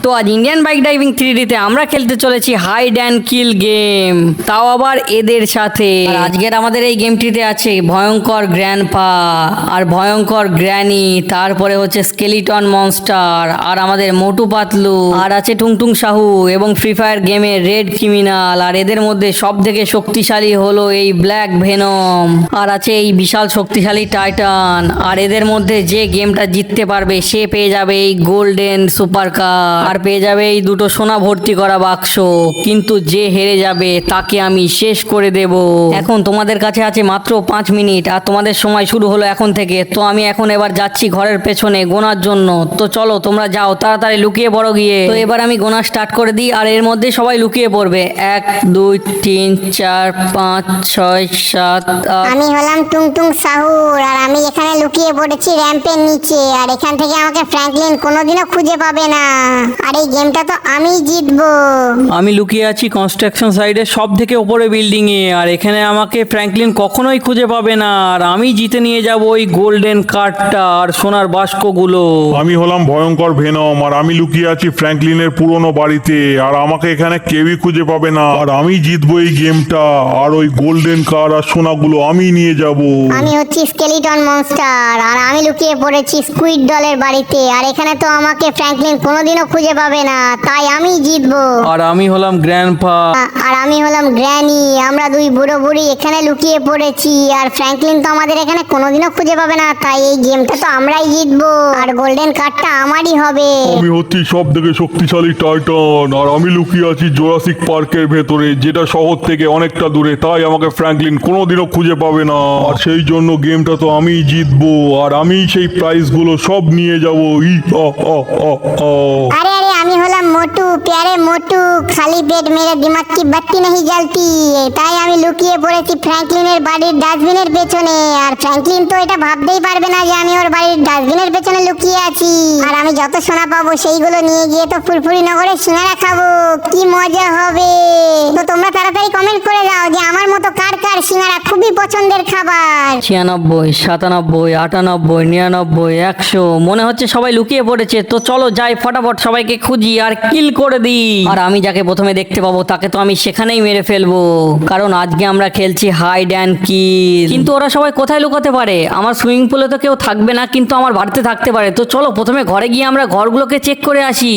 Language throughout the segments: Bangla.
তো আজ ইন্ডিয়ান বাইক ড্রাইভিং 3D তে আমরা খেলতে চলেছি হাইড অ্যান্ড কিল গেম, তাও আবার এদের সাথে। আর আজকের আমাদের এই গেমটিতে আছে ভয়ঙ্কর গ্র্যান্ডপা আর ভয়ঙ্কর গ্র্যানি, তারপরে হচ্ছে স্কেলিটন মনস্টার আর আমাদের মোটু পাতলু, আর আছে টুংটুং সাহু এবং ফ্রি ফায়ার গেমের রেড ক্রিমিনাল। আর এদের মধ্যে সব থেকে শক্তিশালী হলো এই ব্ল্যাক ভেনম, আর আছে এই বিশাল শক্তিশালী টাইটান। আর এদের মধ্যে যে গেমটা জিততে পারবে সে পেয়ে যাবে এই গোল্ডেন সুপার কার আর পেয়ে যাবে এই দুটো সোনা ভর্তি করা বাক্স, কিন্তু যে হেরে যাবে তাকে আমি শেষ করে দেব। এখন তোমাদের কাছে আছে মাত্র 5 মিনিট আর তোমাদের সময় শুরু হলো এখন থেকে। তো আমি এখন এবার যাচ্ছি ঘরের পেছনে গোনার জন্য। তো চলো তোমরা যাও, তাড়াতাড়ি লুকিয়ে পড়ো গিয়ে। তো এবার আমি গোনা স্টার্ট করে দিই আর এর মধ্যে সবাই লুকিয়ে পড়বে। 1 2 3 4 5 6 7 8। আমি হলাম টুংটুং সাহুর আর আমি এখানে লুকিয়ে পড়েছি র্যাম্পের নিচে। আর এখান থেকে আমাকে ফ্র্যাঙ্কলিন কোনোদিনও খুঁজে পাবে না, আর এই গেমটা তো আমিই জিতবো। আমি লুকিয়ে আছি কনস্ট্রাকশন সাইডে সব থেকে উপরে বিল্ডিং এ, আর এখানে আমাকে ফ্র্যাঙ্কলিন কখনোই খুঁজে পাবে না। আর আমি জিতে নিয়ে যাব ওই গোল্ডেন কার্ডটা আর সোনার বাস্কগুলো। আমি হলাম ভয়ঙ্কর ভেনম আর আমি লুকিয়ে আছি ফ্র্যাঙ্কলিনের পুরনো বাড়িতে, আর আমাকে এখানে কেউই খুঁজে পাবে না। আর আমি জিতবো এই গেমটা, আর ওই গোল্ডেন কার আর সোনাগুলো আমি নিয়ে যাব। আমি হচ্ছি স্কেলিটন মনস্টার আর আমি লুকিয়ে পড়েছি স্কুইড ডলের বাড়িতে। আর এখানে তো আমাকে ফ্র্যাঙ্কলিন কোনোদিনও খুঁজে পাবে না, তাই আমি জিতবো। আর আমি হলাম গ্র্যান্ডপা আর আমি হলাম গ্র্যানি। আমরা দুই বুড়ো বুড়ি এখানে লুকিয়ে পড়েছি, আর ফ্র্যাঙ্কলিন তো আমাদের এখানে কোনোদিনও খুঁজে পাবে না, তাই এই গেমটা তো আমরাই জিতবো আর গোল্ডেন কার্ডটা আমারই হবে। আমি হচ্ছি সব থেকে শক্তিশালী টাইটান আর আমি লুকিয়ে আছি জোরাসিক পার্কের ভেতরে, যেটা শহর থেকে অনেকটা দূরে, তাই আমাকে ফ্র্যাঙ্কলিন কোনোদিনও খুঁজে পাবে না। আর সেই জন্য গেমটা তো আমিই জিতবো আর আমি সেই প্রাইজগুলো সব নিয়ে যাবো। अरे अरे আমি হলাম মোটু, প্যারে মোটু, খালি পেট মেরে দিমাগ কি বাত্তি नहीं জ্বলতি। তাই আমি লুকিয়ে পড়েছি ফ্র্যাঙ্কলিনের বাড়ির ডাস্টবিনের পেছনে। আর ফ্র্যাঙ্কলিন তো এটা ভাবতেই পারবে না যে আমি ওর বাড়ির ডাস্টবিনের পেছনে লুকিয়ে আছি। আর আমি যত সোনা পাবো সেইগুলো নিয়ে গিয়ে তো ফুরফুরি নগরে সিঙ্গারা খাবো, কি মজা হবে। তো তোমরা তাড়াতাড়ি কমেন্ট করে দাও যে আমার মতো কার কার সিঙ্গারা খুবই পছন্দের খাবার। 96 97 98 99 100। মনে হচ্ছে সবাই লুকিয়ে পড়েছে। তো চলো যাই ফটাফট সবাইকে খুঁজি আর কিল করে দিই। আর আমি যাকে প্রথমে দেখতে পাবো তাকে তো আমি সেখানেই মেরে ফেলবো, কারণ আজকে আমরা খেলছি হাইড অ্যান্ড কিল। কিন্তু ওরা সবাই কোথায় লুকাতে পারে? আমার সুইমিং পুলে তো কেউ থাকবে না, কিন্তু আমার বাড়িতে থাকতে পারে। তো চলো প্রথমে ঘরে গিয়ে আমরা ঘরগুলোকে চেক করে আসি।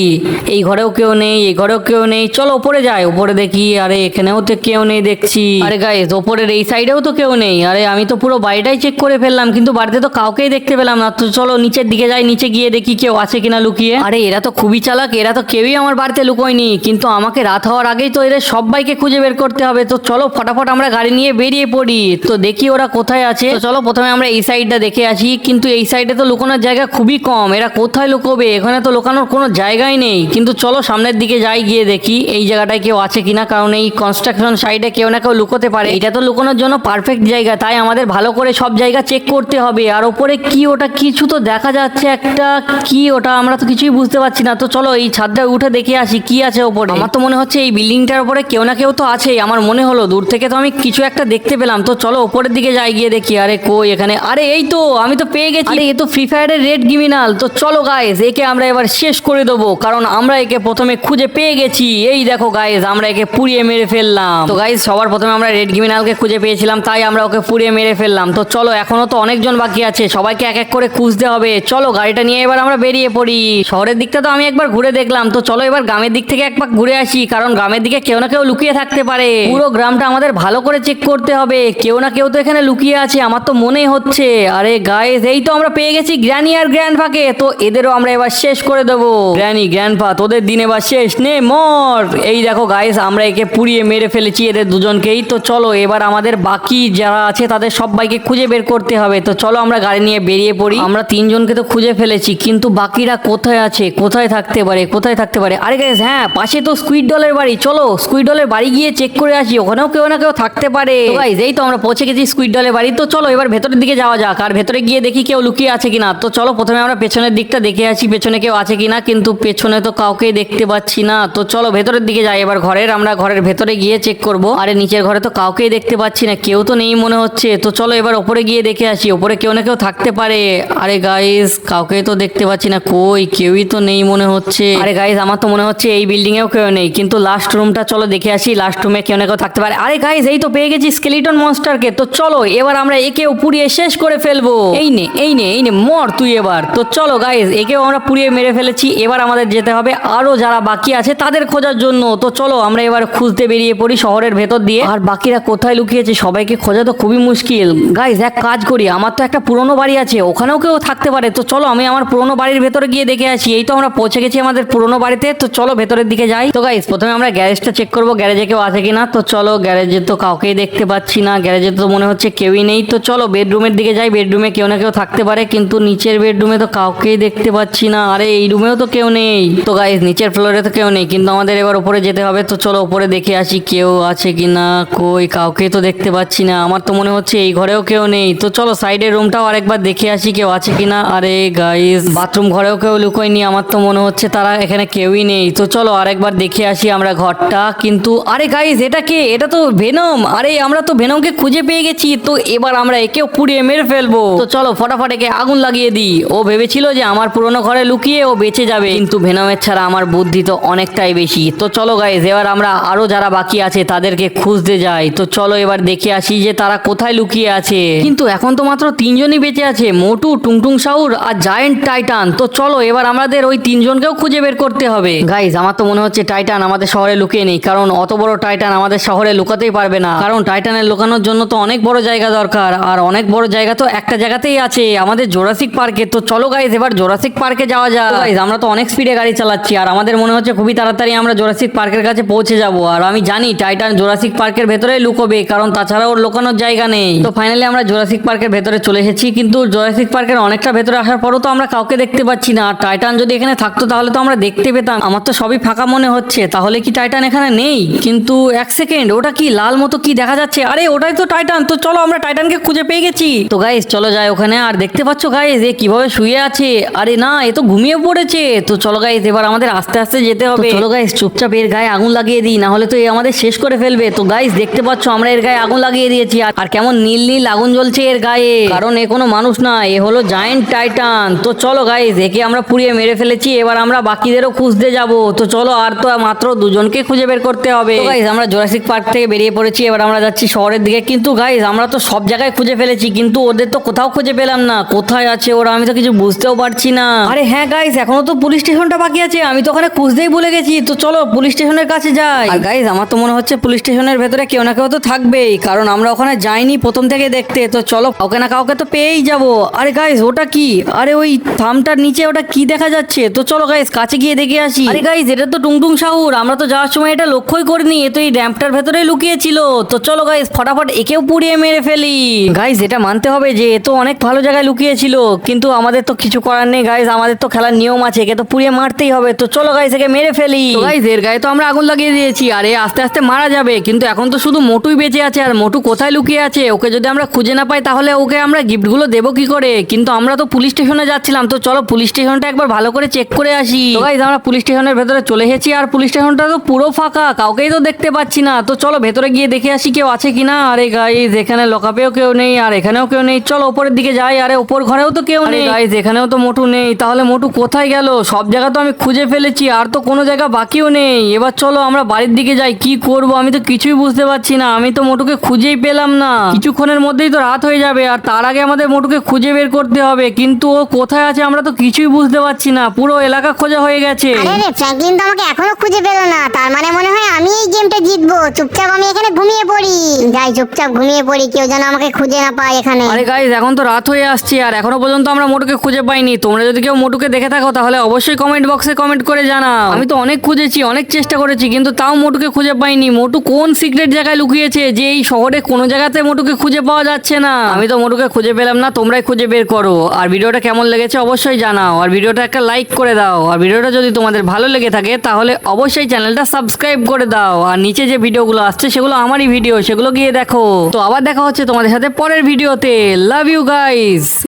এই ঘরেও কেউ নেই, এই ঘরেও কেউ নেই। চলো উপরে যাই, উপরে দেখি। আরে এখানেও তো কেউ নেই দেখছি। আরে গাইস ওপরের এই সাইডেও তো কেউ নেই। আরে আমি তো পুরো বাড়িটাই চেক করে ফেললাম, কিন্তু বাড়িতে তো কাউকেই দেখতে পেলাম না। তো চলো নিচের দিকে যাই, নিচে গিয়ে দেখি কেউ আছে কিনা লুকিয়ে। আরে এরা তো খুবই চালাক, এরা তো কেউই আমার বাড়িতে লুকোয়নি, কিন্তু আমাকে রাত হওয়ার আগেই তো এদের সবাইকে খুঁজে বের করতে হবে। তো চলো ফটাফট আমরা গাড়ি নিয়ে বেরিয়ে পড়ি। তো দেখি ওরা কোথায় আছে। তো চলো প্রথমে আমরা এই সাইডটা দেখে আসি, কিন্তু এই সাইডে তো লুকানোর জায়গা খুবই কম। এরা কোথায় লুকোবে? এখানে তো লুকানোর কোনো জায়গাই নেই। কিন্তু চলো সামনের দিকে যাই, গিয়ে দেখি এই জায়গাটায় কেউ আছে কিনা, কারণ এই কনস্ট্রাকশন সাইডে কেউ না কেউ লুকোতে পারে। এটা তো লুকানোর জন্য পারফেক্ট জায়গা, তাই আমাদের ভালো করে সব জায়গা চেক করতে হবে। আর ওপরে কি ওটা, কিছু তো দেখা যাচ্ছে একটা, কি ওটা আমরা তো কিছুই বুঝতে পারছি না। তো চলো এই ছাদটা উঠে দেখে আসি কি আছে ওপরে। আমার তো মনে হচ্ছে এই বিল্ডিংটার উপরে কেউ না কেউ তো আছেই। আমার মনে হলো দূর থেকে তো আমি কিছু একটা দেখতে পেলাম। তো চলো উপরের দিকে যাই, গিয়ে দেখি। আরে কই এখানে? আরে এই তো, আমি তো পেয়ে গেছি। আরে এ তো ফ্রি ফায়ারের রেড ক্রিমিনাল। তো চলো গাইস একে আমরা এবার শেষ করে দেবো, কারণ আমরা একে প্রথমে খুঁজে পেয়ে গেছি। এই দেখো গাইস আমরা একে পুড়িয়ে মেরে ফেললাম। তো গাইস সবার প্রথমে আমরা রেড ক্রিমিনালকে খুঁজে পেয়েছিলাম, তাই আমরা ওকে পুড়িয়ে মেরে ফেললাম। তো চলো এখনো তো অনেকজন বাকি আছে, সবাইকে এক এক করে খুঁজতে হবে। চলো গাড়িটা নিয়ে এবার আমরা বেরিয়ে পড়ি। শহরের দিকটা তো আমি একবার ঘুরে দেখলাম, তো চলো এবার গ্রামের দিক থেকে এক পাক ঘুরে আসি, কারণ গ্রামের দিকে কেউ না কেউ লুকিয়ে থাকতে পারে। পুরো গ্রামটা আমাদের ভালো করে চেক করতে হবে, কেউ না কেউ তো এখানে লুকিয়ে আছে, আমার তো মনেই হচ্ছে। আরে গাইস এই তো আমরা পেয়ে গেছি গ্র্যানি আর গ্র্যান্ডপাকে। তো এদেরও আমরা এবার শেষ করে দেবো। গ্র্যানি গ্র্যান্ডপা তোদের দিন এবার শেষ, নে মর। এই দেখো গাইস আমরা একে পুড়িয়ে মেরে ফেলেছি এদের দুজনকেই। তো চলো এবার আমাদের বাকি যারা আছে তাদের সবাইকে খুঁজে বের করতে হবে। তো চলো আমরা গাড়ি নিয়ে বেরিয়ে পড়ি। আমরা তিনজনকে তো খুঁজে ফেলেছি, কিন্তু বাকিরা কোথায় আছে, কোথায় থাকতে পারে, কোথায় থাকতে পারে? আরে গাইস হ্যাঁ, পাশে তো স্কুইড ডলের বাড়ি। চলো স্কুইড ডলের বাড়ি গিয়ে চেক করে আসি, ওখানেও কেউ না কেউ থাকতে পারে। তো গাইস এই তো আমরা পৌঁছে গেছি স্কুইড ডলের বাড়ি। তো চলো এবার ভেতরের দিকে যাওয়া যাক আর ভেতরে গিয়ে দেখি কেউ লুকিয়ে আছে কিনা। তো চলো প্রথমে আমরা পেছনের দিকটা দেখে আসি, পেছনে কেউ আছে কিনা, কিন্তু পেছনে তো কাউকেই দেখতে পাচ্ছি না। তো চলো ভেতরের দিকে যাই এবার ঘরের। আমরা ঘরের ভেতরে গিয়ে চেক করবো। আরে নিচের ঘরে তো কাউকেই দেখতে পাচ্ছি না, কেউ তো নেই নেই মনে হচ্ছে। তো চলো এবার ওপরে গিয়ে দেখে আসি, ওপরে কেউ না কেউ থাকতে পারে। আরে গাইস কাউকে তো দেখতে পাচ্ছি না, কই কেউই তো নেই মনে হচ্ছে। আরে গাইস আমার তো মনে হচ্ছে এই বিল্ডিং এও কেউ নেই, কিন্তু লাস্ট রুমটা চলো দেখে আসি, লাস্ট রুমে কেউ না কেউ থাকতে পারে। আরে গাইস এই তো পেয়ে গেছি স্কেলিটন মনস্টারকে। তো চলো এবার আমরা একেও পুড়িয়ে শেষ করে ফেলবো। এই নে এই নে এই নে, মর তুই এবার। তো চলো গাইস একেও আমরা পুড়িয়ে মেরে ফেলেছি। এবার আমাদের যেতে হবে আরো যারা বাকি আছে তাদের খোঁজার জন্য। তো চলো আমরা এবার খুঁজতে বেরিয়ে পড়ি শহরের ভেতর দিয়ে। আর বাকিরা কোথায় লুকিয়েছে সবাইকে খোঁজা তো খুবই মুশকিল। গাইস এক কাজ করি, আমার তো একটা পুরনো বাড়ি আছে, ওখানেও কেউ থাকতে পারে। তো চলো আমি আমার পুরনো বাড়ির ভেতরে গিয়ে দেখে আসি। এই তো আমরা পৌঁছে গেছি আমাদের পুরনো বাড়িতে। তো চলো ভেতরের দিকে যাই। তো গাইস প্রথমে আমরা গ্যারেজটা চেক করবো, গ্যারেজে কেউ আছে কিনা। তো চলো গ্যারেজে তো কাউকেই দেখতে পাচ্ছি না, গ্যারেজে তো মনে হচ্ছে কেউই নেই। তো চলো বেডরুমের দিকে যাই, বেডরুমে কেউ না কেউ থাকতে পারে, কিন্তু নিচের বেডরুমে তো কাউকেই দেখতে পাচ্ছি না। আরে এই রুমেও তো কেউ নেই। তো গাইস নিচের ফ্লোরে তো কেউ নেই, কিন্তু আমাদের এবার উপরে যেতে হবে। তো চলো উপরে দেখে আসি কেউ আছে কিনা। কই কাউকে তো দেখতে পাচ্ছি না, আমার তো মনে হচ্ছে এই ঘরেও কেউ নেই। তো চলো সাইডের রুমটাও আরেকবার দেখে আসি কেউ আছে কিনা। আরে গাইস বাথরুম ঘরেও কেউ লুকোয়নি, আমার তো মনে হচ্ছে তারা এখানে কেউই নেই। তো চলো আরেকবার দেখে আসি আমরা ঘরটা। কিন্তু আরে গাইস এটা কে? এটা তো ভেনম। আরে আমরা তো ভেনমকে খুঁজে পেয়ে গেছি। তো এবার আমরা একেও পুড়িয়ে মেরে ফেলবো। তো চলো ফটাফট একে আগুন লাগিয়ে দিই। ও ভেবেছিল যে আমার পুরনো ঘরে লুকিয়ে ও বেঁচে যাবে, কিন্তু ভেনমের ছাড়া আমার বুদ্ধি তো অনেকটাই বেশি। তো চলো গাইস এবার আমরা আরো যারা বাকি আছে তাদেরকে খুঁজতে যাই। তো চলো এবার দেখে আসি যে তারা কোথায় লুকিয়ে আছে। কিন্তু এখন তো মাত্র তিনজনই বেঁচে আছে, মোটু, টুংটুং সাউর আর জায়েন্ট টাইটান। তো চলো এবার আমাদের ওই তিনজনকেও খুঁজে বের করতে হবে। গাইস আমার তো মনে হচ্ছে টাইটান আমাদের শহরে লুকিয়ে নেই, কারণ অত বড় টাইটান আমাদের শহরে লুকাতেই পারবে না। কারণ টাইটানের লুকানোর জন্য তো অনেক বড় জায়গা দরকার, আর অনেক বড় জায়গা তো একটা জায়গাতেই আছে, আমাদের জোরাসিক পার্কে। তো চলো গাইস এবার জোরাসিক পার্কে যাওয়া যায়। গাইস আমরা তো অনেক স্পিডে গাড়ি চালাচ্ছি, আর আমাদের মনে হচ্ছে খুবই তাড়াতাড়ি আমরা জোরাসিক পার্কের কাছে পৌঁছে যাব। আর আমি জানি টাইটান জোরাসিক পার্কের ভেতরে লুকোবে, কারণ তাছাড়া ওর লুকানোর জায়গা নেই। তো ফাইনালি আমরা জোরাসিক পার্কের ভেতরে চলে এসেছি, কিন্তু জোরাসিক পার্কের অনেকটা ভেতরে আসার পরও তো আমরা কাউকে দেখতে পাচ্ছি না। আর টাইটান যদি এখানে থাকতো তাহলে তো আমরা দেখতে পেতাম। আমার তো সবই ফাঁকা মনে হচ্ছে, তাহলে কি টাইটান এখানে নেই? কিন্তু এক সেকেন্ড, ওটা কি লাল মতো কি দেখা যাচ্ছে? আরে ওটাই তো টাইটান। তো চলো আমরা টাইটানকে খুঁজে পেয়ে গেছি। তো গাইস চলো যাই ওখানে। আর দেখতে পাচ্ছ গাইস এ কিভাবে শুয়ে আছে? আরে না, এ তো ঘুমিয়ে পড়েছে। তো চলো গাইস এবার আমাদের আস্তে আস্তে যেতে হবে। চলো গাইস চুপচাপ এর গায়ে আগুন লাগিয়ে দিই, না হলে তো এ আমাদের শেষ করে ফেলবে। তো গাইস দেখতে পাচ্ছ আমরা এর গায়ে আগুন লাগিয়ে দিয়েছি, আর কেমন নীল নীল আগুন জ্বলছে এর গায়ে, কারণ এ কোনো মানুষ না, এ হলো জায়েন্ট টাইটান। তো চলো গাইস একে আমরা পুড়িয়ে মেরে ফেলেছি, এবার আমরা বাকিদেরও খুঁজতে যাব। তো চলো আর তো মাত্র দুজনকে খুঁজে বের করতে হবে। তো গাইস আমরা জোরাসিক পার্ক থেকে বেরিয়ে পড়েছি, এবার আমরা যাচ্ছি শহরের দিকে। কিন্তু গাইস আমরা তো সব জায়গায় খুঁজে ফেলেছি, কিন্তু ওদের তো কোথাও খুঁজে পেলাম না। কোথায় আছে ওরা আমি তো কিছু বুঝতেও পারছি না। আরে হ্যাঁ গাইস এখনো তো পুলিশ স্টেশনটা বাকি আছে, আমি তো ওখানে খুঁজতেই ভুলে গেছি। তো চলো পুলিশ স্টেশনের কাছে যাই। আর গাইস আমার তো মনে হচ্ছে পুলিশ স্টেশনের ভেতরে কেউ না কেউ তো থাকবেই, কারণ আমরা ওখানে যাইনি প্রথম থেকে দেখতে। তো চলো কাউকে না কাউকে তো পেয়েই যাবো। আরে গাইস ওটা কি? আরে ওই থামটার নিচে ওটা কি দেখা যাচ্ছে? তো চলো গাইস কাছে গিয়ে দেখে আসি। আরে গাইস এটা তো টুংটুং সাহুর, আমরা তো যাওয়ার সময় এটা লক্ষ্যই করিনি, এ তো এই র্যাম্পটার ভেতরে লুকিয়ে ছিল। তো চলো গাইস ফটাফট একেও পুড়িয়ে মেরে ফেলি। গাইস এটা মানতে হবে যে এ তো অনেক ভালো জায়গায় লুকিয়ে ছিল, কিন্তু আমাদের তো কিছু করার নেই গাইস, আমাদের তো খেলার নিয়ম আছে, একে তো পুড়িয়ে মারতেই হবে। তো চলো গাইস একে মেরে ফেলি। তো গাইস এর গায়ে তো আমরা আগুন লাগিয়ে দিয়েছি, আর এ আস্তে আস্তে মারা যাবে, কিন্তু এখন তো শুধু মোটুই বেঁচে আছে। আর মোটু কোথায় লুকিয়ে আছে? ওকে যদি আমরা খুঁজে না পাই তাহলে ওকে আমরা গিফটগুলো দেবো কি করে? কিন্তু আমরা তো পুলিশ স্টেশনে যাচ্ছিলাম, তো চলো পুলিশ স্টেশনটা একবার ভালো করে চেক করে আসি। তো গাইস আমরা পুলিশ স্টেশনের ভেতরে চলে এসেছি, আর পুলিশ স্টেশনটা তো পুরো ফাঁকা, কাউকেই তো দেখতে পাচ্ছি না। তো চলো ভেতরে গিয়ে দেখে আসি কেউ আছে কিনা। আরে গাইস এখানে লকআপেও কেউ নেই, আর এখানেও কেউ নেই। চলো উপরের দিকে যাই। আরে উপর ঘরেও তো কেউ নেই। গাইস এখানেও তো মোটু নেই, তাহলে মোটু কোথায় গেল? সব জায়গা তো আমি খুঁজে ফেলেছি, আর তো কোনো জায়গা বাকিও নেই। এবার চলো আমরা বাড়ির দিকে যাই। কি করব আমি তো কিছুই বুঝতে পারছি না, আমি তো মোটুকে খুঁজেই পেলাম না। কিছুক্ষণের মধ্যেই তো রাত হয়ে যাবে, আর তার আগে আমাদের মোটুকে খুঁজে বের করতে হবে। কিন্তু ও কোথায় আছে আমরা তো কিছুই বুঝতে পারছি না, পুরো এলাকা খোঁজা হয়ে গেছে। আরে রে ফ্র্যাঙ্কলিন তো আমাকে এখনো খুঁজে পেলো না, তার মানে মনে হয় আমি এই গেমটা জিতবো। চুপচাপ আমি এখানে ঘুমিয়ে পড়ি, যাই চুপচাপ ঘুমিয়ে পড়ি, কেউ যেন আমাকে খুঁজে না পায় এখানে। আরে গাইস এখন তো রাত হয়ে আসছে, আর এখনো পর্যন্ত আমরা মোটুকে খুঁজে পাইনি। তোমরা যদি কেউ মোটুকে দেখে থাকো তাহলে অবশ্যই কমেন্ট বক্সে কমেন্ট করে জানাও। আমি তো অনেক খুঁজেছি, অনেক চেষ্টা করেছি, কিন্তু তাও মোটুকে খুঁজে পাইনি। মোটু কোন সিক্রেট জায়গায় লুকিয়েছে যে এই শহরে কোনো জায়গাতে মোটুকে খুঁজে পাওয়া যাচ্ছে না? আমি তো মোটুকে খুঁজে পেলাম না, তোমরাই খুঁজে বের করো। আর ভিডিওটা কেমন লেগেছে অবশ্যই জানাও, আর ভিডিওটা একটা লাইক করে দাও। আর ভিডিওটা যদি তোমাদের ভালো লেগে থাকে তাহলে অবশ্যই চ্যানেলটা সাবস্ক্রাইব করে দাও। আর নিচে যে ভিডিওগুলো আসছে সেগুলো আমারই ভিডিও, সেগুলো গিয়ে দেখো। তো আবার দেখা হচ্ছে তোমাদের সাথে পরের ভিডিওতে। Love you guys.